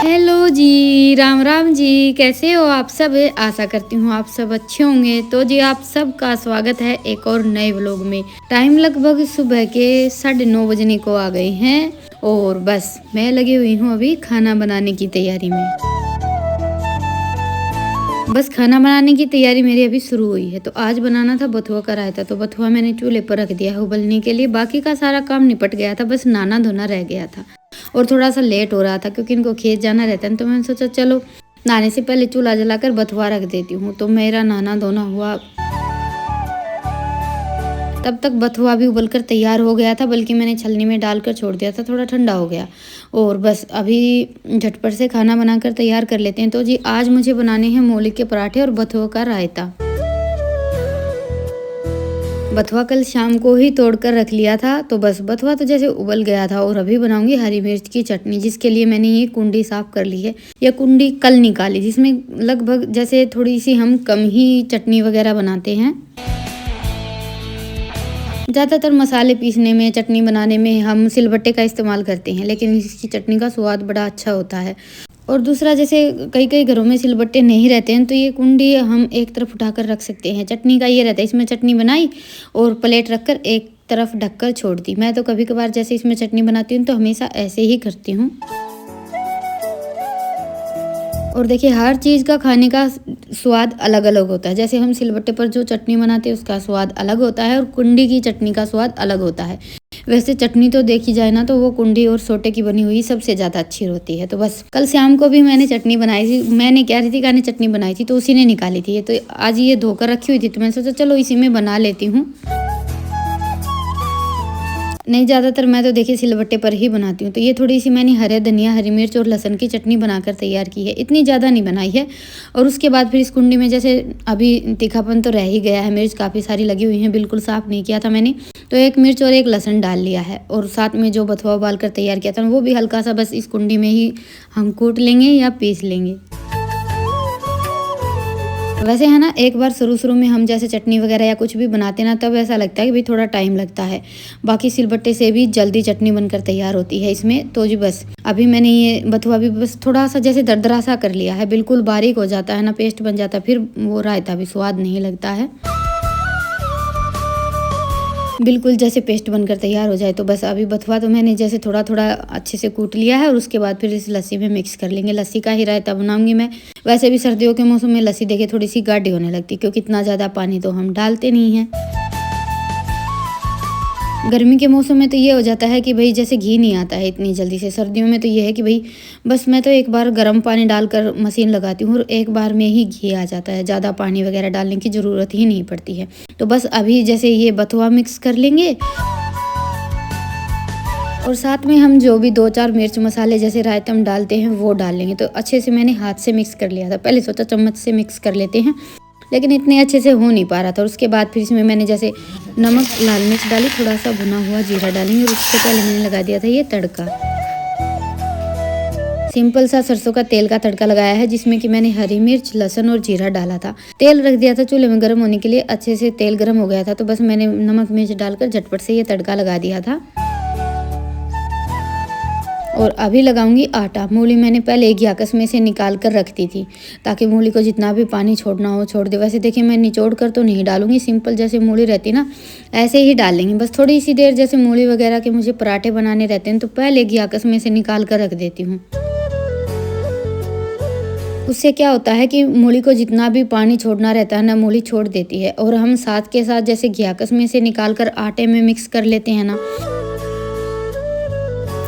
Hello जी, राम राम जी, कैसे हो आप सब? आशा करती हूँ आप सब अच्छे होंगे। तो जी आप सबका स्वागत है एक और नए व्लॉग में। टाइम लगभग सुबह के 9:30 बजने को आ गए हैं और बस मैं लगी हुई हूँ अभी खाना बनाने की तैयारी में। बस खाना बनाने की तैयारी मेरी अभी शुरू हुई है। तो आज बनाना था बथुआ का रायता, तो बथुआ मैंने चूल्हे पर रख दिया है उबलने के लिए। बाकी का सारा काम निपट गया था, बस नहाना धोना रह गया था और थोड़ा सा लेट हो रहा था क्योंकि इनको खेत जाना रहता है। तो मैंने सोचा चलो नहाने से पहले चूल्हा जलाकर बथुआ रख देती हूँ। तो मेरा नहाना धोना हुआ, तब तक बथुआ भी उबलकर तैयार हो गया था, बल्कि मैंने छलनी में डालकर छोड़ दिया था, थोड़ा ठंडा हो गया। और बस अभी झटपट से खाना बनाकर तैयार कर लेते हैं। तो जी आज मुझे बनाने हैं मूली के पराठे और बथुआ का रायता। बथुआ कल शाम को ही तोड़कर रख लिया था, तो बस बथुआ तो जैसे उबल गया था। और अभी बनाऊंगी हरी मिर्च की चटनी, जिसके लिए मैंने ये कुंडी साफ कर ली है। यह कुंडी कल निकाली, जिसमें लगभग जैसे थोड़ी सी हम कम ही चटनी वगैरह बनाते हैं। ज़्यादातर मसाले पीसने में, चटनी बनाने में हम सिलबट्टे का इस्तेमाल करते हैं, लेकिन इसकी चटनी का स्वाद बड़ा अच्छा होता है। और दूसरा, जैसे कई कई घरों में सिलबट्टे नहीं रहते हैं, तो ये कुंडी हम एक तरफ उठाकर रख सकते हैं। चटनी का ये रहता है, इसमें चटनी बनाई और प्लेट रखकर एक तरफ ढककर छोड़ दी। मैं तो कभी कभार जैसे इसमें चटनी बनाती हूँ तो हमेशा ऐसे ही करती हूँ। और देखिए हर चीज़ का खाने का स्वाद अलग अलग होता है। जैसे हम सिलबट्टे पर जो चटनी बनाते हैं उसका स्वाद अलग होता है और कुंडी की चटनी का स्वाद अलग होता है। वैसे चटनी तो देखी जाए ना तो वो कुंडी और सोटे की बनी हुई सबसे ज़्यादा अच्छी होती है। तो बस कल शाम को भी मैंने चटनी बनाई थी। मैंने क्या रितिका ने चटनी बनाई थी तो उसी ने निकाली थी। तो आज ये धोकर रखी हुई थी, तो मैंने सोचा चलो इसी में बना लेती हूँ। नहीं, ज़्यादातर मैं तो देखिए सिलबट्टे पर ही बनाती हूँ। तो ये थोड़ी सी मैंने हरे धनिया, हरी मिर्च और लहसुन की चटनी बनाकर तैयार की है, इतनी ज़्यादा नहीं बनाई है। और उसके बाद फिर इस कुंडी में जैसे अभी तीखापन तो रह ही गया है, मिर्च काफ़ी सारी लगी हुई हैं, बिल्कुल साफ़ नहीं किया था मैंने, तो एक मिर्च और एक लहसुन डाल लिया है। और साथ में जो बथुआ उबाल कर तैयार किया था वो भी हल्का सा बस इस कुंडी में ही हम कूट लेंगे या पीस लेंगे। वैसे है ना, एक बार शुरू में हम जैसे चटनी वगैरह या कुछ भी बनाते ना, तब ऐसा लगता है कि भाई थोड़ा टाइम लगता है। बाकी सिलबट्टे से भी जल्दी चटनी बनकर तैयार होती है इसमें। तो जी बस अभी मैंने ये बथुआ भी बस थोड़ा सा जैसे दरदरा सा कर लिया है, बिल्कुल बारीक हो जाता है ना, पेस्ट बन जाता है, फिर वो रायता भी स्वाद नहीं लगता है। बिल्कुल जैसे पेस्ट बनकर तैयार हो जाए। तो बस अभी बथुआ तो मैंने जैसे थोड़ा थोड़ा अच्छे से कूट लिया है और उसके बाद फिर इस लस्सी में मिक्स कर लेंगे। लस्सी का ही रायता बनाऊंगी मैं। वैसे भी सर्दियों के मौसम में लस्सी देखिए थोड़ी सी गाढ़ी होने लगती है, क्योंकि इतना ज़्यादा पानी तो हम डालते नहीं हैं। गर्मी के मौसम में तो ये हो जाता है कि भाई जैसे घी नहीं आता है इतनी जल्दी से। सर्दियों में तो ये है कि भाई बस मैं तो एक बार गर्म पानी डालकर मशीन लगाती हूँ और एक बार में ही घी आ जाता है, ज़्यादा पानी वगैरह डालने की ज़रूरत ही नहीं पड़ती है। तो बस अभी जैसे ये बथुआ मिक्स कर लेंगे और साथ में हम जो भी 2-4 मिर्च मसाले जैसे रायता में डालते हैं वो डाल लेंगे। तो अच्छे से मैंने हाथ से मिक्स कर लिया था, पहले सोचा चम्मच से मिक्स कर लेते हैं, लेकिन इतने अच्छे से हो नहीं पा रहा था। और उसके बाद फिर इसमें मैंने जैसे नमक, लाल मिर्च डाली, थोड़ा सा भुना हुआ जीरा डालेंगे और उससे पहले मैंने लगा दिया था ये तड़का। सिंपल सा सरसों का तेल का तड़का लगाया है, जिसमें कि मैंने हरी मिर्च, लहसुन और जीरा डाला था। तेल रख दिया था चूल्हे में गर्म होने के लिए। अच्छे से तेल गर्म हो गया था तो बस मैंने नमक मिर्च डालकर झटपट से ये तड़का लगा दिया था। और अभी लगाऊंगी आटा। मूली मैंने एक घियाकस में से निकाल कर रख दी थी, ताकि मूली को जितना भी पानी छोड़ना हो छोड़ दे। वैसे देखिए मैं निचोड़ कर तो नहीं डालूंगी, सिंपल जैसे मूली रहती ना ऐसे ही डालेंगे। बस थोड़ी सी देर जैसे मूली वगैरह के मुझे पराठे बनाने रहते हैं तो पहले घियाकस में से निकाल कर रख देती हूँ। उससे क्या होता है कि मूली को जितना भी पानी छोड़ना रहता है ना, मूली छोड़ देती है। और हम साथ के साथ जैसे घियाकस में से निकाल कर आटे में मिक्स कर लेते हैं ना,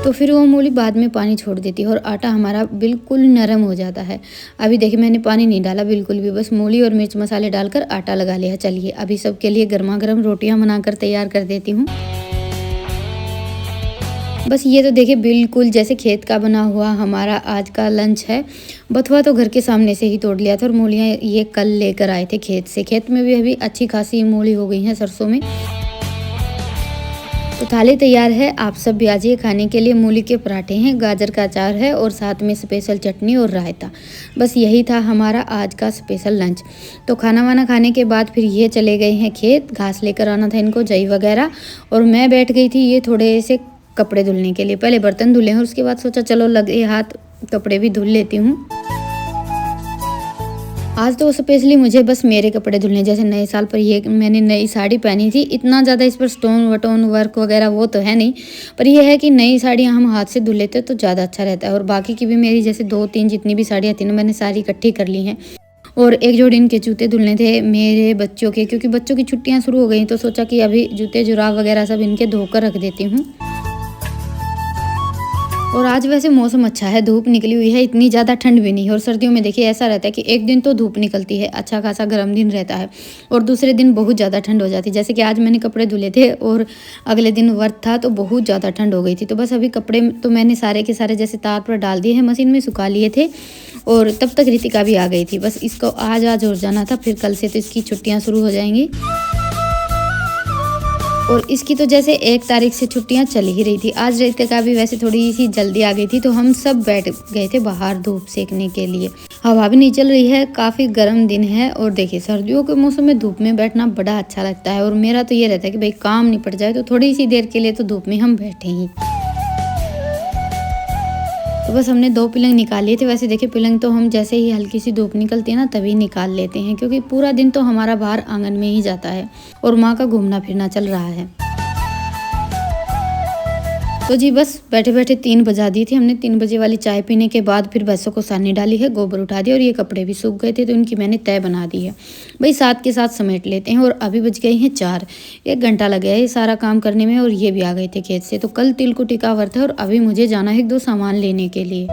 तो फिर वो मूली बाद में पानी छोड़ देती है और आटा हमारा बिल्कुल नरम हो जाता है। अभी देखिए मैंने पानी नहीं डाला बिल्कुल भी, बस मूली और मिर्च मसाले डालकर आटा लगा लिया। चलिए अभी सबके लिए गर्मा गर्म रोटियां बनाकर तैयार कर देती हूँ। बस ये तो देखिए बिल्कुल जैसे खेत का बना हुआ हमारा आज का लंच है। बथुआ तो घर के सामने से ही तोड़ लिया था और मूलियाँ ये कल लेकर आए थे खेत से। खेत में भी अभी अच्छी खासी मूली हो गई हैं सरसों में। तो थाली तैयार है, आप सब भी आ जाइए खाने के लिए। मूली के पराठे हैं, गाजर का अचार है और साथ में स्पेशल चटनी और रायता। बस यही था हमारा आज का स्पेशल लंच। तो खाना वाना खाने के बाद फिर ये चले गए हैं खेत, घास लेकर आना था इनको, जई वगैरह। और मैं बैठ गई थी ये थोड़े से कपड़े धुलने के लिए। पहले बर्तन धुले हैं और उसके बाद सोचा चलो लगे हाथ कपड़े भी धुल लेती हूँ। आज तो स्पेशली मुझे बस मेरे कपड़े धुलने, जैसे नए साल पर ये मैंने नई साड़ी पहनी थी। इतना ज़्यादा इस पर स्टोन वटोन वर्क वगैरह वो तो है नहीं, पर यह है कि नई साड़ियाँ हम हाथ से धुल लेते तो ज़्यादा अच्छा रहता है। और बाकी की भी मेरी जैसे 2-3 जितनी भी साड़ियाँ थी ना, मैंने सारी इकट्ठी कर ली हैं। और एक जोड़ी इनके जूते धुलने थे मेरे बच्चों के, क्योंकि बच्चों की छुट्टियाँ शुरू हो गई तो सोचा कि अभी जूते जुराब वगैरह सब इनके धोकर रख देती हूँ। और आज वैसे मौसम अच्छा है, धूप निकली हुई है, इतनी ज़्यादा ठंड भी नहीं है। और सर्दियों में देखिए ऐसा रहता है कि एक दिन तो धूप निकलती है, अच्छा खासा गर्म दिन रहता है, और दूसरे दिन बहुत ज़्यादा ठंड हो जाती है। जैसे कि आज मैंने कपड़े धुले थे और अगले दिन व्रत था तो बहुत ज़्यादा ठंड हो गई थी। तो बस अभी कपड़े तो मैंने सारे के सारे जैसे तार पर डाल दिए हैं, मशीन में सुखा लिए थे, और तब तक रितिका भी आ गई थी। बस इसको आज और जाना था, फिर कल से तो इसकी छुट्टियाँ शुरू हो जाएंगी। और इसकी तो जैसे 1 तारीख से छुट्टियां चल ही रही थी। आज रितिका भी वैसे थोड़ी सी जल्दी आ गई थी, तो हम सब बैठ गए थे बाहर धूप सेकने के लिए। हवा भी नहीं चल रही है, काफ़ी गर्म दिन है। और देखिए सर्दियों के मौसम में धूप में बैठना बड़ा अच्छा लगता है। और मेरा तो ये रहता है कि भाई काम निपट जाए तो थोड़ी सी देर के लिए तो धूप में हम बैठे ही। तो बस हमने 2 पलंग निकाल लिए थे। वैसे देखिए पलंग तो हम जैसे ही हल्की सी धूप निकलती है ना तभी निकाल लेते हैं, क्योंकि पूरा दिन तो हमारा बाहर आंगन में ही जाता है और माँ का घूमना फिरना चल रहा है। तो जी बस बैठे बैठे 3 बजा दी थी हमने। 3 बजे वाली चाय पीने के बाद फिर भैंसों को सानी डाली है, गोबर उठा दिया, और ये कपड़े भी सूख गए थे तो इनकी मैंने तय बना दी है। भाई साथ के साथ समेट लेते हैं। और अभी बज गई हैं 4, 1 घंटा लग गया है ये सारा काम करने में। और ये भी आ गए थे खेत से। तो कल तिलकुटी का व्रत है और अभी मुझे जाना है 1-2 सामान लेने के लिए।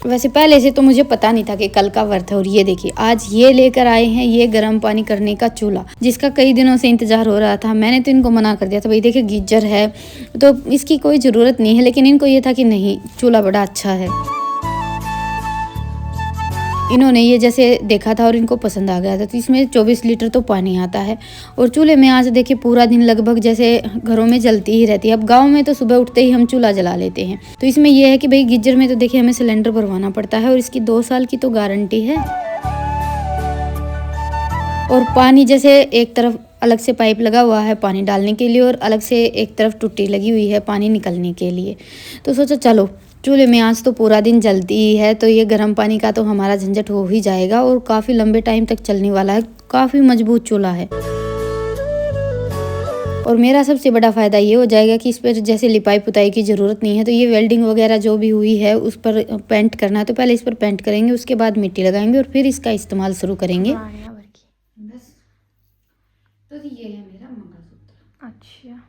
वैसे पहले से तो मुझे पता नहीं था कि कल का व्रत है। और ये देखिए आज ये लेकर आए हैं ये गर्म पानी करने का चूल्हा, जिसका कई दिनों से इंतजार हो रहा था। मैंने तो इनको मना कर दिया था, भाई देखिए गीजर है तो इसकी कोई ज़रूरत नहीं है, लेकिन इनको ये था कि नहीं चूल्हा बड़ा अच्छा है। इन्होंने ये जैसे देखा था और इनको पसंद आ गया था। तो इसमें 24 लीटर तो पानी आता है। और चूल्हे में आज देखिए पूरा दिन लगभग जैसे घरों में जलती ही रहती है। अब गांव में तो सुबह उठते ही हम चूल्हा जला लेते हैं। तो इसमें यह है कि भाई गीजर में तो देखिए हमें सिलेंडर भरवाना पड़ता है और इसकी 2 साल की तो गारंटी है। और पानी जैसे एक तरफ अलग से पाइप लगा हुआ है पानी डालने के लिए, और अलग से एक तरफ टुट्टी लगी हुई है पानी निकलने के लिए। तो सोचा चलो चूल्हे में आज तो पूरा दिन जलती ही है, तो ये गर्म पानी का तो हमारा झंझट हो ही जाएगा और काफ़ी लंबे टाइम तक चलने वाला है। काफ़ी मजबूत चूल्हा है। और मेरा सबसे बड़ा फ़ायदा ये हो जाएगा कि इस पर जैसे लिपाई पुताई की ज़रूरत नहीं है। तो ये वेल्डिंग वगैरह जो भी हुई है उस पर पेंट करना है, तो पहले इस पर पेंट करेंगे, उसके बाद मिट्टी लगाएंगे और फिर इसका इस्तेमाल शुरू करेंगे। बस तो ये है मेरा मंगलसूत्र। अच्छा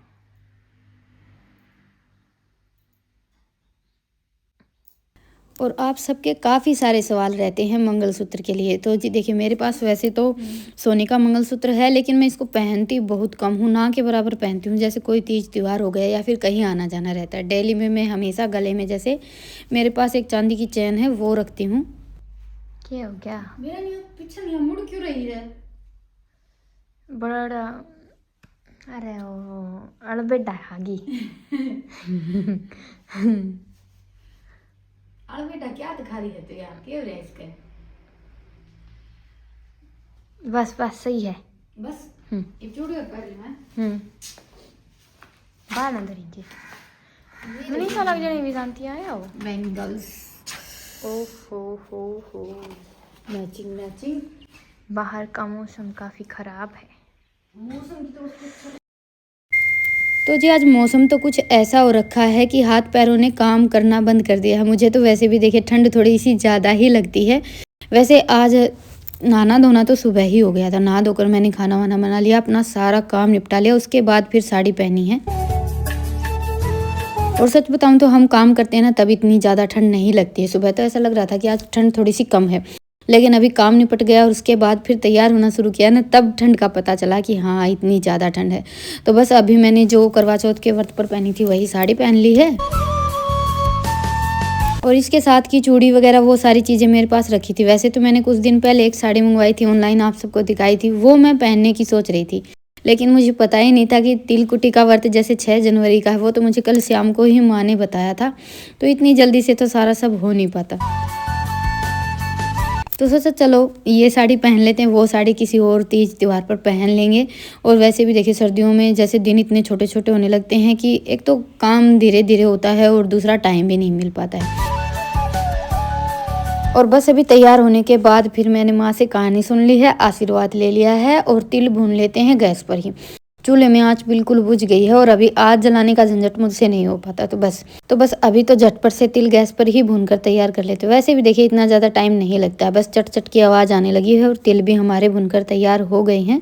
और आप सबके काफ़ी सारे सवाल रहते हैं मंगलसूत्र के लिए। तो जी देखिए मेरे पास वैसे तो सोने का मंगलसूत्र है, लेकिन मैं इसको पहनती बहुत कम हूँ, ना के बराबर पहनती हूँ। जैसे कोई तीज त्यौहार हो गया या फिर कहीं आना जाना रहता है। डेली में मैं हमेशा गले में जैसे मेरे पास एक चांदी की चेन है वो रखती हूँ। क्या हो गया? मेरा नहीं पीछे नहीं मुड़ क्यों रही है? बड़ा अरे ओ अड़बेटा खागी। अरे बेटा क्या दिखा रही है तो यार, क्या हो रहा है इसका? बस बस सही है। बस एक चूड़ी और पहन मैं। बाल अंदर ही नहीं सा लग जाने भी जानती आया हो बैंगल्स। हो मैचिंग मैचिंग। बाहर का मौसम काफ़ी ख़राब है। मौसम की तो जी आज मौसम तो कुछ ऐसा हो रखा है कि हाथ पैरों ने काम करना बंद कर दिया है। मुझे तो वैसे भी देखिए ठंड थोड़ी सी ज़्यादा ही लगती है। वैसे आज नहाना धोना तो सुबह ही हो गया था। नहा धोकर मैंने खाना वाना बना लिया, अपना सारा काम निपटा लिया, उसके बाद फिर साड़ी पहनी है। और सच बताऊं तो हम काम करते हैं ना तब इतनी ज़्यादा ठंड नहीं लगती है। सुबह तो ऐसा लग रहा था कि आज ठंड थोड़ी सी कम है, लेकिन अभी काम निपट गया और उसके बाद फिर तैयार होना शुरू किया ना, तब ठंड का पता चला कि हाँ इतनी ज़्यादा ठंड है। तो बस अभी मैंने जो करवा चौथ के व्रत पर पहनी थी वही साड़ी पहन ली है। और इसके साथ की चूड़ी वगैरह वो सारी चीज़ें मेरे पास रखी थी। वैसे तो मैंने कुछ दिन पहले एक साड़ी मंगवाई थी ऑनलाइन, आप सबको दिखाई थी, वो मैं पहनने की सोच रही थी, लेकिन मुझे पता ही नहीं था कि तिलकुटी का व्रत जैसे 6 जनवरी का है। वो तो मुझे कल शाम को ही माँ ने बताया था, तो इतनी जल्दी से तो सारा सब हो नहीं पाता। तो सोचा चलो ये साड़ी पहन लेते हैं, वो साड़ी किसी और तीज त्योहार पर पहन लेंगे। और वैसे भी देखिए सर्दियों में जैसे दिन इतने छोटे छोटे होने लगते हैं कि एक तो काम धीरे धीरे होता है और दूसरा टाइम भी नहीं मिल पाता है। और बस अभी तैयार होने के बाद फिर मैंने माँ से कहानी सुन ली है, आशीर्वाद ले लिया है और तिल भून लेते हैं गैस पर ही। चूल्हे में आंच बिल्कुल बुझ गई है और अभी आग जलाने का झंझट मुझसे नहीं हो पाता, तो बस अभी तो झटपट से तिल गैस पर ही भूनकर तैयार कर लेते हो। वैसे भी देखिए इतना ज़्यादा टाइम नहीं लगता है, बस चट चट की आवाज़ आने लगी है और तिल भी हमारे भुनकर तैयार हो गए हैं।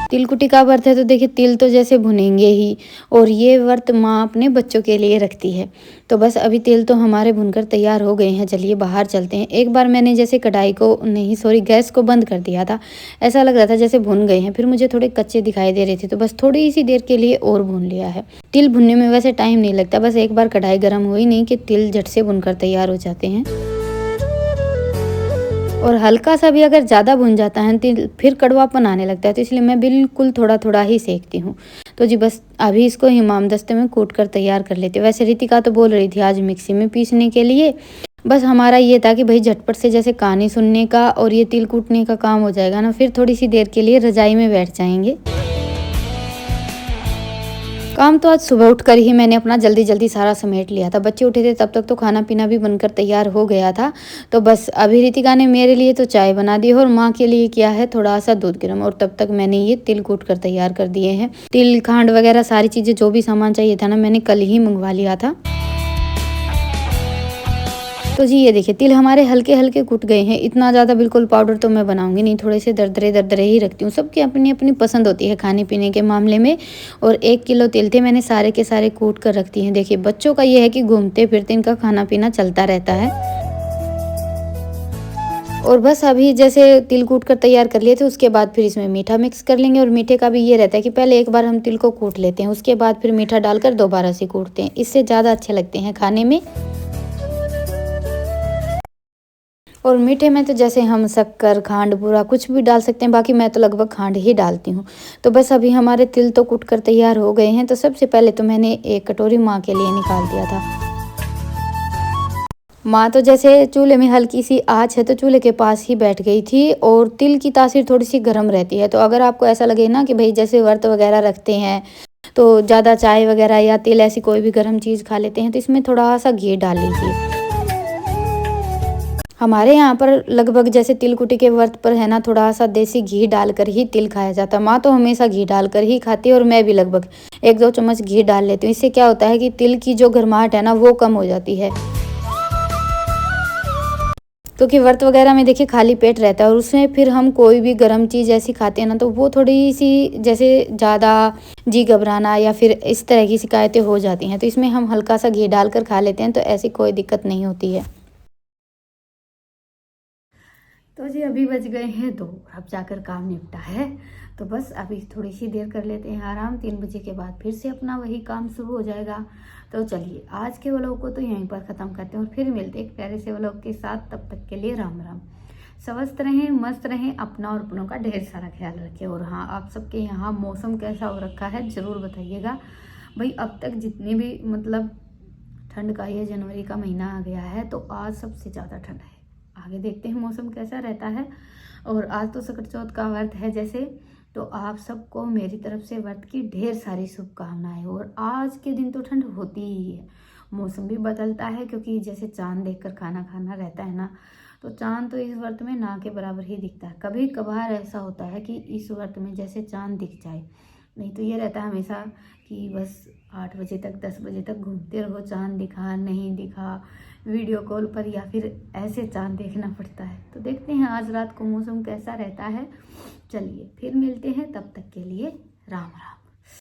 तिलकुटी का व्रत है तो देखिए तिल तो जैसे भुनेंगे ही, और ये व्रत माँ अपने बच्चों के लिए रखती है। तो बस अभी तिल तो हमारे भुनकर तैयार हो गए हैं, चलिए बाहर चलते हैं। एक बार मैंने जैसे कढ़ाई को नहीं सॉरी गैस को बंद कर दिया था, ऐसा लग रहा था जैसे भुन गए हैं, फिर मुझे थोड़े कच्चे दिखाई दे रहे थे, तो बस थोड़ी सी देर के लिए और भून लिया है। तिल भुनने में वैसे टाइम नहीं लगता, बस एक बार कढ़ाई गर्म हुई नहीं कि तिल झट से भुनकर तैयार हो जाते हैं। और हल्का सा भी अगर ज़्यादा भुन जाता है तिल फिर कड़वापन आने लगता है, तो इसलिए मैं बिल्कुल थोड़ा थोड़ा ही सेकती हूँ। तो जी बस अभी इसको हिमामदस्ते में कूट कर तैयार कर लेते हैं। वैसे रितिका तो बोल रही थी आज मिक्सी में पीसने के लिए, बस हमारा ये था कि भाई झटपट से जैसे कहानी सुनने का और ये तिल कूटने का काम हो जाएगा ना, फिर थोड़ी सी देर के लिए रजाई में बैठ जाएंगे। काम तो आज सुबह उठकर ही मैंने अपना जल्दी जल्दी सारा समेट लिया था। बच्चे उठे थे तब तक तो खाना पीना भी बनकर तैयार हो गया था। तो बस अभी रितिका ने मेरे लिए तो चाय बना दी और माँ के लिए किया है थोड़ा सा दूध गर्म, और तब तक मैंने ये तिल कूट कर तैयार कर दिए हैं। तिल खांड वगैरह सारी चीज़ें जो भी सामान चाहिए था ना, मैंने कल ही मंगवा लिया था। तो जी ये देखिए तिल हमारे हल्के हल्के कुट गए हैं। इतना ज़्यादा बिल्कुल पाउडर तो मैं बनाऊंगी नहीं, थोड़े से दरदरे ही रखती हूँ। सबकी अपनी अपनी पसंद होती है खाने पीने के मामले में। और 1 किलो तिल थे, मैंने सारे के सारे कूट कर रखती हैं। देखिए बच्चों का ये है कि घूमते फिरते इनका खाना पीना चलता रहता है। और बस अभी जैसे तिल कूट कर तैयार कर लिए थे, उसके बाद फिर इसमें मीठा मिक्स कर लेंगे। और मीठे का भी ये रहता है कि पहले एक बार हम तिल को कूट लेते हैं, उसके बाद फिर मीठा डालकर दोबारा से कूटते हैं, इससे ज़्यादा अच्छे लगते हैं खाने में। और मीठे में तो जैसे हम शक्कर खांड बूरा कुछ भी डाल सकते हैं, बाकी मैं तो लगभग खांड ही डालती हूँ। तो बस अभी हमारे तिल तो कूट कर तैयार हो गए हैं। तो सबसे पहले तो मैंने एक कटोरी माँ के लिए निकाल दिया था। माँ तो जैसे चूल्हे में हल्की सी आँच है तो चूल्हे के पास ही बैठ गई थी। और तिल की तासीर थोड़ी सी गर्म रहती है, तो अगर आपको ऐसा लगे ना कि भाई जैसे व्रत वगैरह रखते हैं तो ज़्यादा चाय वगैरह या तिल ऐसी कोई भी गर्म चीज़ खा लेते हैं, तो इसमें थोड़ा सा घी डाल लीजिए। हमारे यहाँ पर लगभग जैसे तिलकुटी के व्रत पर है ना, थोड़ा सा देसी घी डालकर ही तिल खाया जाता है। माँ तो हमेशा घी डालकर ही खाती है और मैं भी लगभग 1-2 चम्मच घी डाल लेती हूँ। इससे क्या होता है कि तिल की जो गर्माहट है ना वो कम हो जाती है, क्योंकि व्रत वगैरह में देखिए खाली पेट रहता है और उसमें फिर हम कोई भी गर्म चीज़ ऐसी खाते हैं ना, तो वो थोड़ी सी जैसे ज़्यादा जी घबराना या फिर इस तरह की शिकायतें हो जाती हैं। तो इसमें हम हल्का सा घी डालकर खा लेते हैं, तो ऐसी कोई दिक्कत नहीं होती है। तो जी अभी बज गए हैं 2, अब जाकर काम निपटा है। तो बस अभी थोड़ी सी देर कर लेते हैं आराम, 3 बजे के बाद फिर से अपना वही काम शुरू हो जाएगा। तो चलिए आज के व्लॉग को तो यहीं पर ख़त्म करते हैं और फिर मिलते हैं एक प्यारे से व्लॉग के साथ। तब तक के लिए राम राम। स्वस्थ रहें, मस्त रहें, अपना और अपनों का ढेर सारा ख्याल रखें। और हाँ, आप सबके यहाँ मौसम कैसा हो रखा है ज़रूर बताइएगा भाई। अब तक जितनी भी मतलब ठंड का, ये जनवरी का महीना आ गया है तो आज सबसे ज़्यादा ठंड है। आगे देखते हैं मौसम कैसा रहता है। और आज तो सकट चौथ का व्रत है जैसे, तो आप सबको मेरी तरफ से व्रत की ढेर सारी शुभकामनाएं। और आज के दिन तो ठंड होती ही है, मौसम भी बदलता है, क्योंकि जैसे चांद देखकर खाना खाना रहता है ना, तो चांद तो इस व्रत में ना के बराबर ही दिखता है। कभी कभार ऐसा होता है कि इस व्रत में जैसे चांद दिख जाए, नहीं तो ये रहता है हमेशा कि बस 8 बजे तक 10 बजे तक घूमते रहो, चांद दिखा नहीं दिखा, वीडियो कॉल पर या फिर ऐसे चांद देखना पड़ता है। तो देखते हैं आज रात को मौसम कैसा रहता है। चलिए फिर मिलते हैं, तब तक के लिए राम राम।